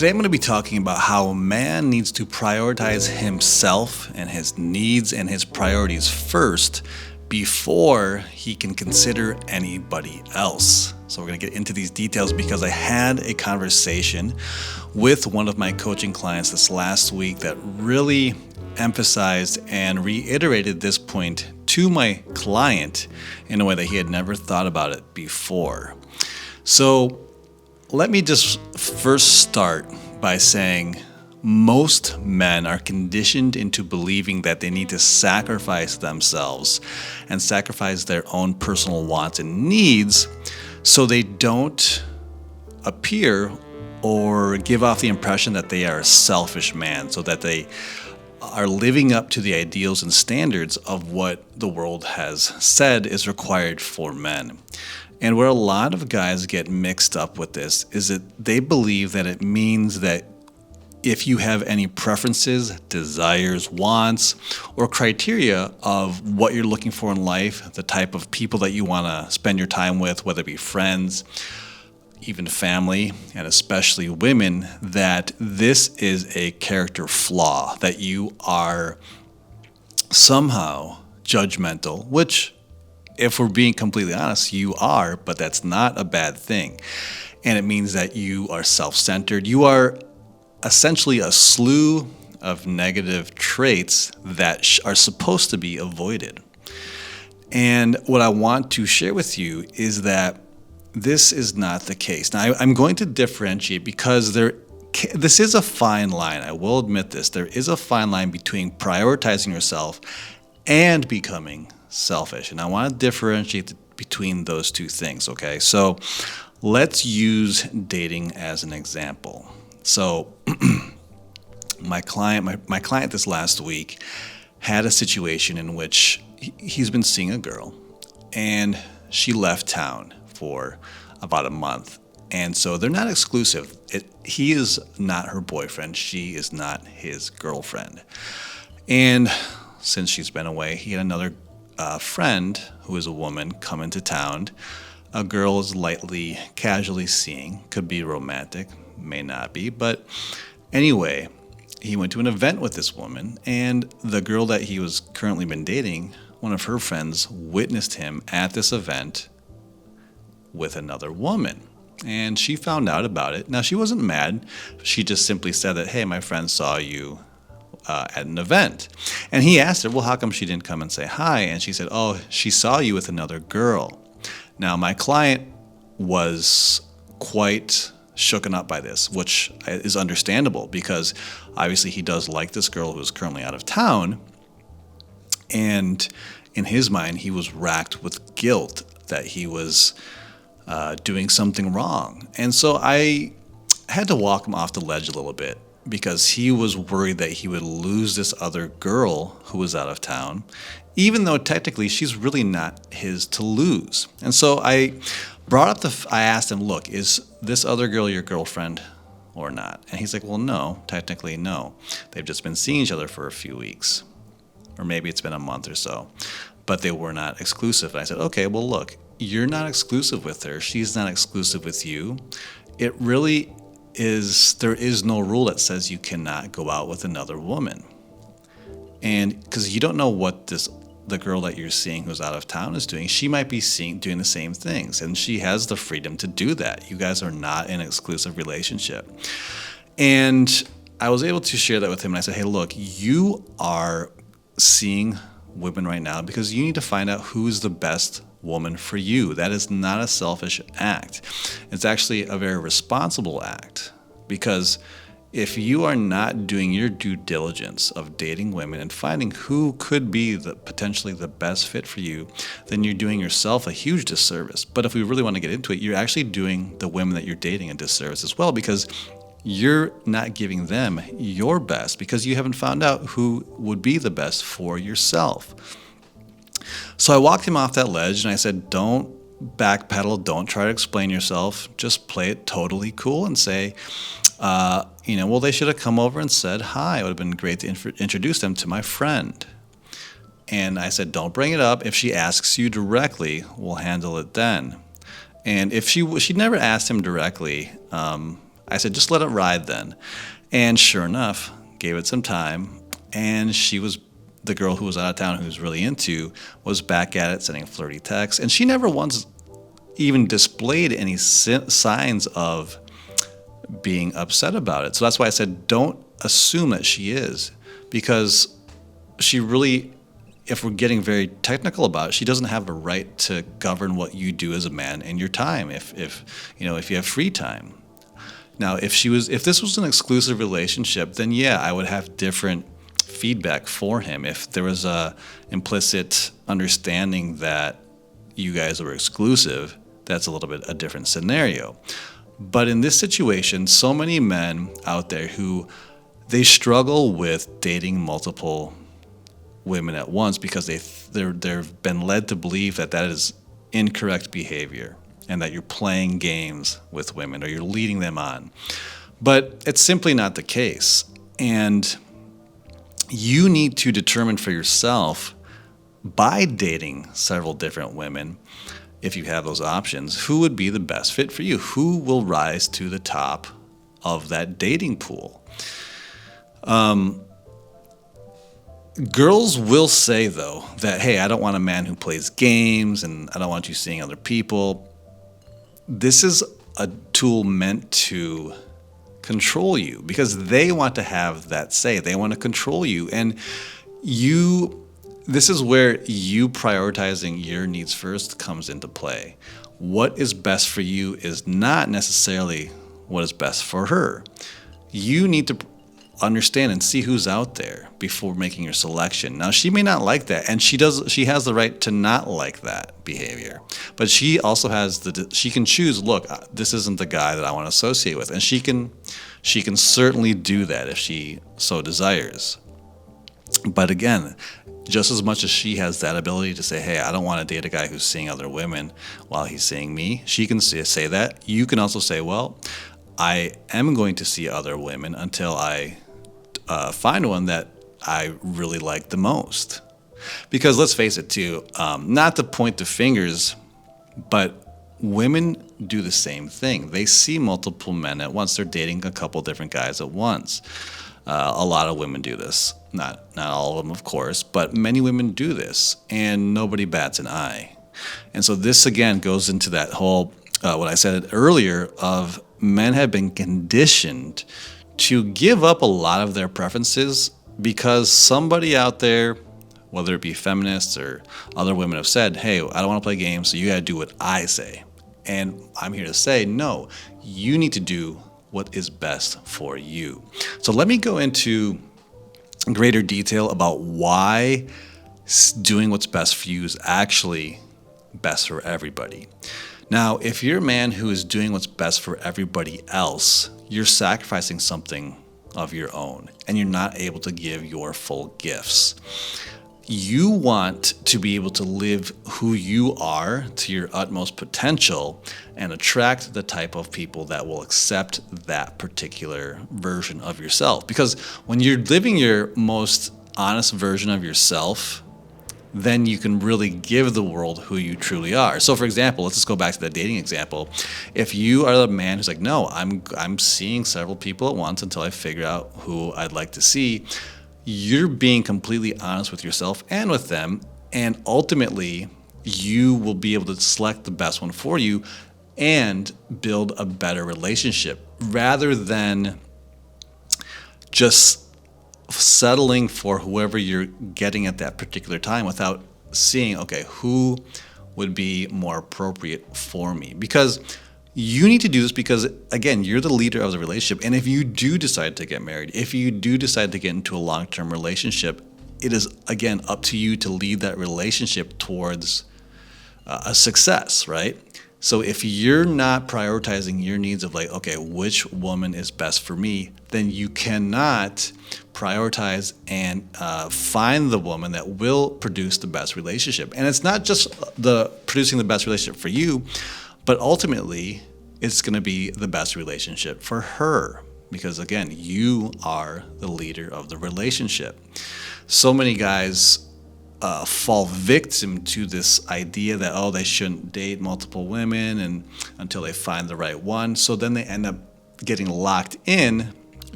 Today I'm going to be talking about how a man needs to prioritize himself and his needs and his priorities first before he can consider anybody else. So we're going to get into these details because I had a conversation with one of my coaching clients this last week that really emphasized and reiterated this point to my client in a way that he had never thought about it before. So let me just first start by saying most men are conditioned into believing that they need to sacrifice themselves and sacrifice their own personal wants and needs so they don't appear or give off the impression that they are a selfish man, so that they are living up to the ideals and standards of what the world has said is required for men. And where a lot of guys get mixed up with this is that they believe that it means that if you have any preferences, desires, wants, or criteria of what you're looking for in life, the type of people that you want to spend your time with, whether it be friends, even family, and especially women, that this is a character flaw, that you are somehow judgmental, which, if we're being completely honest, you are, but that's not a bad thing. And it means that you are self-centered. You are essentially a slew of negative traits that are supposed to be avoided. And what I want to share with you is that this is not the case. Now, I'm going to differentiate because this is a fine line. I will admit this. There is a fine line between prioritizing yourself and becoming selfish. And I want to differentiate between those two things, okay? So let's use dating as an example. So my client this last week had a situation in which he's been seeing a girl and she left town for about a month. And so they're not exclusive. He is not her boyfriend. She is not his girlfriend. And since she's been away, he had another friend who is a woman come into town. A girl is lightly, casually seeing, could be romantic, may not be, but anyway, he went to an event with this woman, and the girl that he was currently been dating, one of her friends witnessed him at this event with another woman, and she found out about it. Now, she wasn't mad. She just simply said that, hey, my friend saw you at an event. And he asked her, well, how come she didn't come and say hi? And she said, oh, she saw you with another girl. Now, my client was quite shooken up by this, which is understandable because obviously he does like this girl who's currently out of town. And in his mind, he was racked with guilt that he was doing something wrong. And so I had to walk him off the ledge a little bit, because he was worried that he would lose this other girl who was out of town, even though technically she's really not his to lose. And so I asked him, look, is this other girl your girlfriend or not? And he's like, well, no, technically no. They've just been seeing each other for a few weeks, or maybe it's been a month or so, but they were not exclusive. And I said, okay, well, look, you're not exclusive with her. She's not exclusive with you. There is no rule that says you cannot go out with another woman. And because you don't know what the girl that you're seeing who's out of town is doing. She might be doing the same things, and she has the freedom to do that. You guys are not in an exclusive relationship. And I was able to share that with him, and I said, hey, look, you are seeing women right now because you need to find out who's the best woman for you. That is not a selfish act. It's actually a very responsible act, because if you are not doing your due diligence of dating women and finding who could be potentially the best fit for you, then you're doing yourself a huge disservice. But if we really want to get into it, you're actually doing the women that you're dating a disservice as well, because you're not giving them your best because you haven't found out who would be the best for yourself. So I walked him off that ledge and I said, don't backpedal, don't try to explain yourself, just play it totally cool and say, well, they should have come over and said hi. It would have been great to introduce them to my friend. And I said, don't bring it up. If she asks you directly, we'll handle it then. And if she never asked him directly, I said, just let it ride then. And sure enough, gave it some time, and the girl who was out of town, who was really into, was back at it, sending flirty texts, and she never once even displayed any signs of being upset about it. So that's why I said, don't assume that she is, because she really, if we're getting very technical about it, she doesn't have a right to govern what you do as a man in your time, if you have free time. Now, if this was an exclusive relationship, then yeah, I would have different feedback for him. If there was a implicit understanding that you guys were exclusive, that's a little bit a different scenario. But in this situation, so many men out there who they struggle with dating multiple women at once because they've been led to believe that is incorrect behavior, and that you're playing games with women or you're leading them on. But it's simply not the case. And you need to determine for yourself, by dating several different women, if you have those options, who would be the best fit for you? Who will rise to the top of that dating pool? Girls will say, though, that, hey, I don't want a man who plays games and I don't want you seeing other people. This is a tool meant to control you because they want to have that say. They want to control you. And this is where you prioritizing your needs first comes into play. What is best for you is not necessarily what is best for her. You need to understand and see who's out there before making your selection. Now, she may not like that, and she has the right to not like that behavior. But she also she can choose, look, this isn't the guy that I want to associate with. And she can certainly do that if she so desires. But again, just as much as she has that ability to say, hey, I don't want to date a guy who's seeing other women while he's seeing me, she can say that. You can also say, well, I am going to see other women until I find one that I really like the most. Because let's face it too, not to point the fingers, but women do the same thing. They see multiple men at once. They're dating a couple different guys at once. A lot of women do this. Not all of them, of course, but many women do this, and nobody bats an eye. And so this, again, goes into that whole, what I said earlier, of men have been conditioned to give up a lot of their preferences because somebody out there, whether it be feminists or other women, have said, hey, I don't want to play games, so you got to do what I say. And I'm here to say, no, you need to do what is best for you. So let me go into greater detail about why doing what's best for you is actually best for everybody. Now, if you're a man who is doing what's best for everybody else, you're sacrificing something of your own, and you're not able to give your full gifts. You want to be able to live who you are to your utmost potential and attract the type of people that will accept that particular version of yourself. Because when you're living your most honest version of yourself, then you can really give the world who you truly are. So, for example, let's just go back to that dating example. If you are the man who's like, no, I'm seeing several people at once until I figure out who I'd like to see, you're being completely honest with yourself and with them, and ultimately you will be able to select the best one for you and build a better relationship rather than just settling for whoever you're getting at that particular time without seeing, okay, who would be more appropriate for me. Because you need to do this because, again, you're the leader of the relationship. And if you do decide to get married, if you do decide to get into a long-term relationship, it is, again, up to you to lead that relationship towards a success, right? So if you're not prioritizing your needs of like, okay, which woman is best for me, then you cannot prioritize and find the woman that will produce the best relationship. And it's not just producing the best relationship for you, but ultimately it's going to be the best relationship for her. Because again, you are the leader of the relationship. So many guys fall victim to this idea that, oh, they shouldn't date multiple women and until they find the right one. So then they end up getting locked in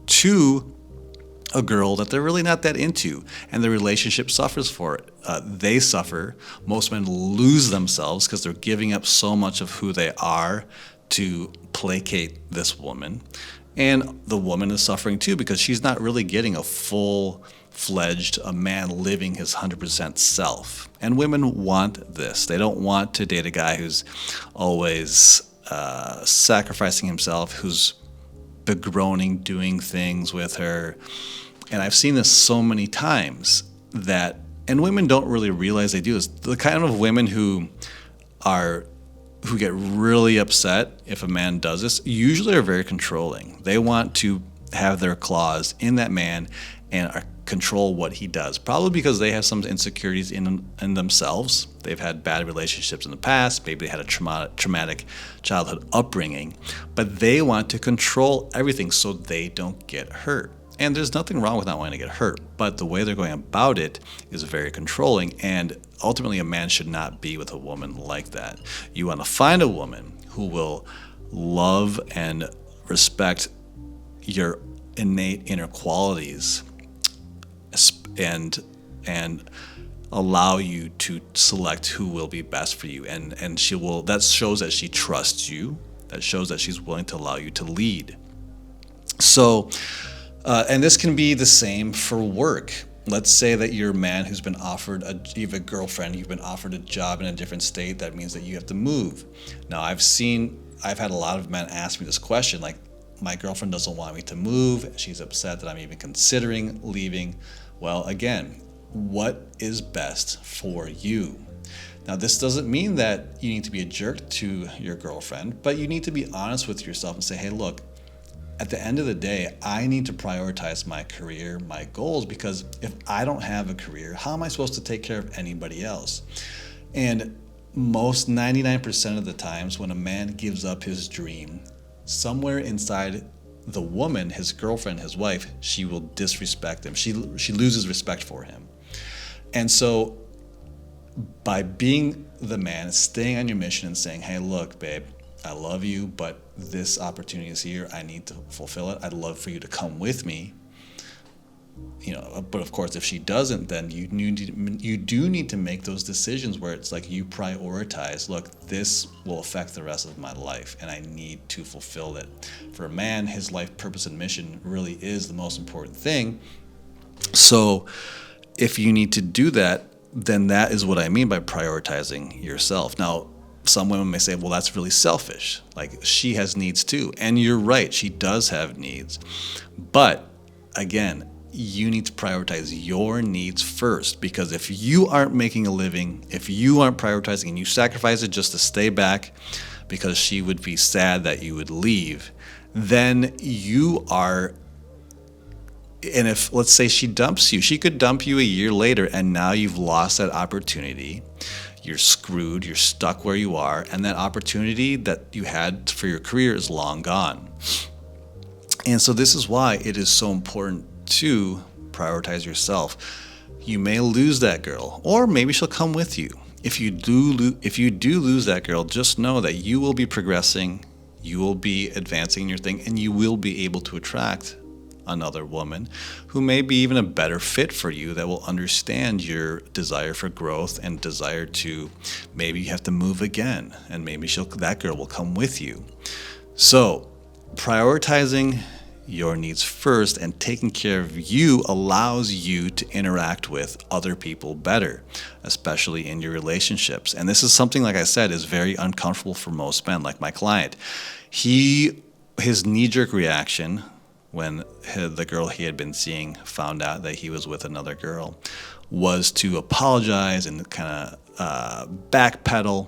to a girl that they're really not that into, and the relationship suffers for it. They suffer. Most men lose themselves because they're giving up so much of who they are to placate this woman. And the woman is suffering too because she's not really getting a full-fledged a man living his 100% self. And women want this. They don't want to date a guy who's always sacrificing himself, who's begroaning, doing things with her. And I've seen this so many times and women don't really realize they do this. The kind of women who get really upset if a man does this usually are very controlling. They want to have their claws in that man and control what he does, probably because they have some insecurities in themselves. They've had bad relationships in the past. Maybe they had a traumatic childhood upbringing, but they want to control everything so they don't get hurt. And there's nothing wrong with not wanting to get hurt, but the way they're going about it is very controlling, and ultimately a man should not be with a woman like that. You want to find a woman who will love and respect your innate inner qualities and allow you to select who will be best for you, and that shows that she trusts you, that shows that she's willing to allow you to lead. So and this can be the same for work. Let's say that you're a man who's been offered you have a girlfriend, you've been offered a job in a different state. That means that you have to move. Now I've had a lot of men ask me this question, like, my girlfriend doesn't want me to move. She's upset that I'm even considering leaving. Well, again, what is best for you? Now, this doesn't mean that you need to be a jerk to your girlfriend, but you need to be honest with yourself and say, hey, look, at the end of the day, I need to prioritize my career, my goals, because if I don't have a career, how am I supposed to take care of anybody else? And most 99% of the times when a man gives up his dream, somewhere inside the woman, his girlfriend, his wife, she will disrespect him. She loses respect for him. And so by being the man, staying on your mission and saying, hey, look, babe, I love you, but this opportunity is here. I need to fulfill it. I'd love for you to come with me. But of course, if she doesn't, then you do need to make those decisions where it's like you prioritize, look, this will affect the rest of my life, and I need to fulfill it. For a man, his life purpose and mission really is the most important thing. So if you need to do that, then that is what I mean by prioritizing yourself. Now, some women may say, well, that's really selfish. Like, she has needs too. And you're right, she does have needs. But again, you need to prioritize your needs first, because if you aren't making a living, if you aren't prioritizing and you sacrifice it just to stay back because she would be sad that you would leave, then you are. And if, let's say, she dumps you, she could dump you a year later, and now you've lost that opportunity. You're screwed, you're stuck where you are, and that opportunity that you had for your career is long gone. And so this is why it is so important to prioritize yourself. You may lose that girl, or maybe she'll come with you. If you do lose that girl, just know that you will be progressing, you will be advancing your thing, and you will be able to attract another woman who may be even a better fit for you, that will understand your desire for growth and desire to, maybe you have to move again, and maybe that girl will come with you. So prioritizing your needs first and taking care of you allows you to interact with other people better, especially in your relationships. And this is something, like I said, is very uncomfortable for most men. Like my client, his knee-jerk reaction when the girl he had been seeing found out that he was with another girl was to apologize and kind of backpedal.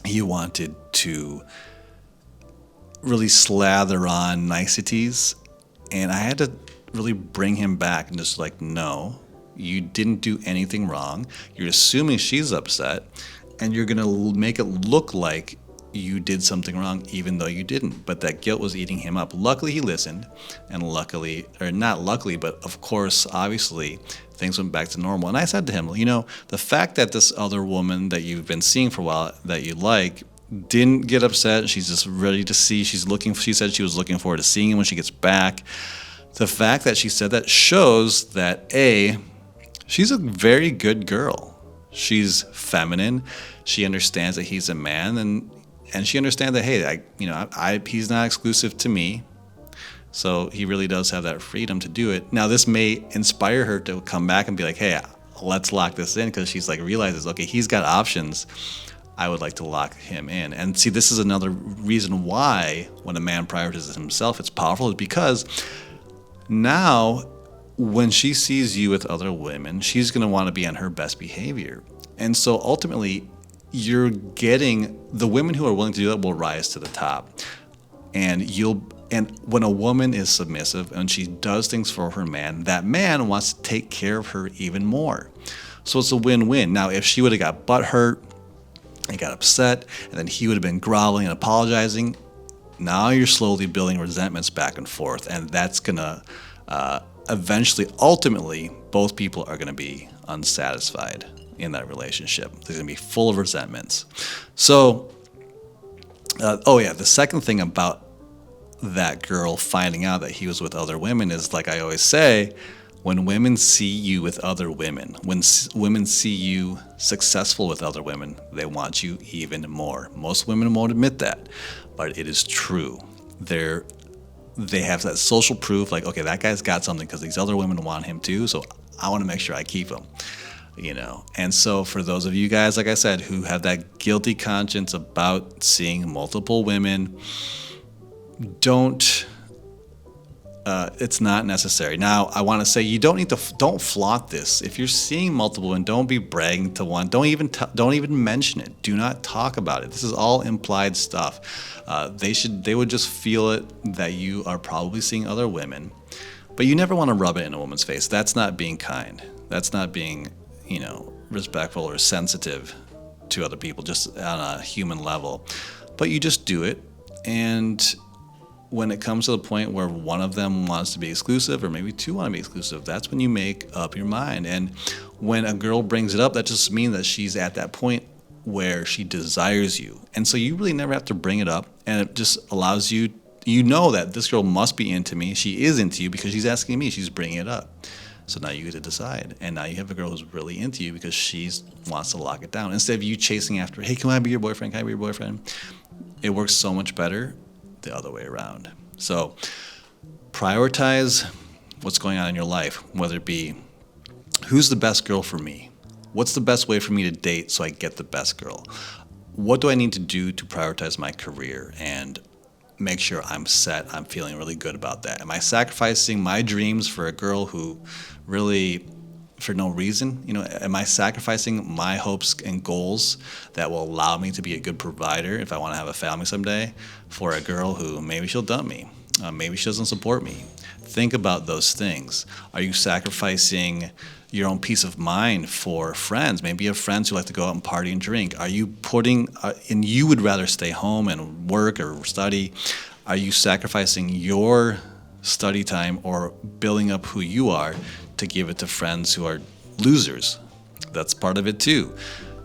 He wanted to really slather on niceties, and I had to really bring him back and just like, no, you didn't do anything wrong. You're assuming she's upset, and you're gonna make it look like you did something wrong even though you didn't. But that guilt was eating him up. Luckily he listened, and but of course, obviously, things went back to normal. And I said to him, the fact that this other woman that you've been seeing for a while that you like didn't get upset. She's just ready to see. She said she was looking forward to seeing him when she gets back. The fact that she said that shows that she's a very good girl. She's feminine. She understands that he's a man, and she understands that, hey, he's not exclusive to me. So he really does have that freedom to do it. Now, this may inspire her to come back and be like, hey, let's lock this in, because she's like realizes, okay, he's got options. I would like to lock him in. And see, this is another reason why when a man prioritizes himself, it's powerful, is because now when she sees you with other women, she's going to want to be on her best behavior. And so ultimately, you're getting the women who are willing to do that will rise to the top. And when a woman is submissive and she does things for her man, that man wants to take care of her even more. So it's a win-win. Now, if she would have got butthurt and got upset, and then he would have been growling and apologizing, now you're slowly building resentments back and forth, and that's gonna eventually, ultimately, both people are gonna be unsatisfied in that relationship. They're gonna be full of resentments. So, the second thing about that girl finding out that he was with other women is, like I always say, when women see you with other women, when women see you successful with other women, they want you even more. Most women won't admit that, but it is true. They have that social proof, like, okay, that guy's got something because these other women want him too, so I want to make sure I keep him. And so for those of you guys, like I said, who have that guilty conscience about seeing multiple women, it's not necessary. Now, I want to say you don't flaunt this. If you're seeing multiple women, don't be bragging to one. Don't even mention it. Do not talk about it. This is all implied stuff. They would just feel it that you are probably seeing other women, but you never want to rub it in a woman's face. That's not being kind. That's not being, respectful or sensitive to other people, just on a human level. But you just do it, and when it comes to the point where one of them wants to be exclusive, or maybe two want to be exclusive, that's when you make up your mind. And when a girl brings it up, that just means that she's at that point where she desires you. And so you really never have to bring it up, and it just allows you, that this girl must be into me. She is into you because she's asking me, she's bringing it up. So now you get to decide. And now you have a girl who's really into you because she wants to lock it down. Instead of you chasing after, hey, can I be your boyfriend? Can I be your boyfriend? It works so much better the other way around. So prioritize what's going on in your life, whether it be, who's the best girl for me? What's the best way for me to date so I get the best girl? What do I need to do to prioritize my career and make sure I'm set, I'm feeling really good about that? Am I sacrificing my dreams for a girl who really, for no reason? Am I sacrificing my hopes and goals that will allow me to be a good provider if I want to have a family someday for a girl who maybe she'll dump me? Maybe she doesn't support me. Think about those things. Are you sacrificing your own peace of mind for friends? Maybe you have friends who like to go out and party and drink. Are you putting, and you would rather stay home and work or study? Are you sacrificing your study time or building up who you are to give it to friends who are losers? That's part of it too.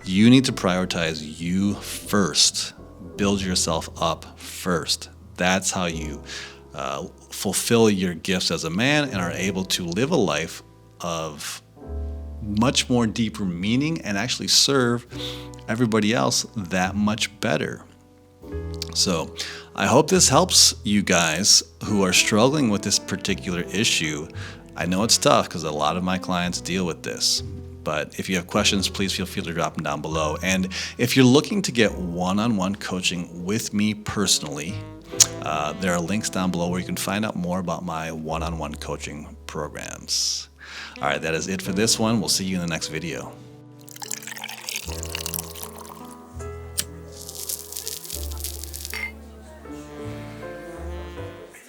You need to prioritize you first. Build yourself up first. That's how you fulfill your gifts as a man and are able to live a life of much more deeper meaning and actually serve everybody else that much better. So I hope this helps you guys who are struggling with this particular issue. I know it's tough because a lot of my clients deal with this, but if you have questions, please feel free to drop them down below. And if you're looking to get one-on-one coaching with me personally, there are links down below where you can find out more about my one-on-one coaching programs. All right, that is it for this one. We'll see you in the next video.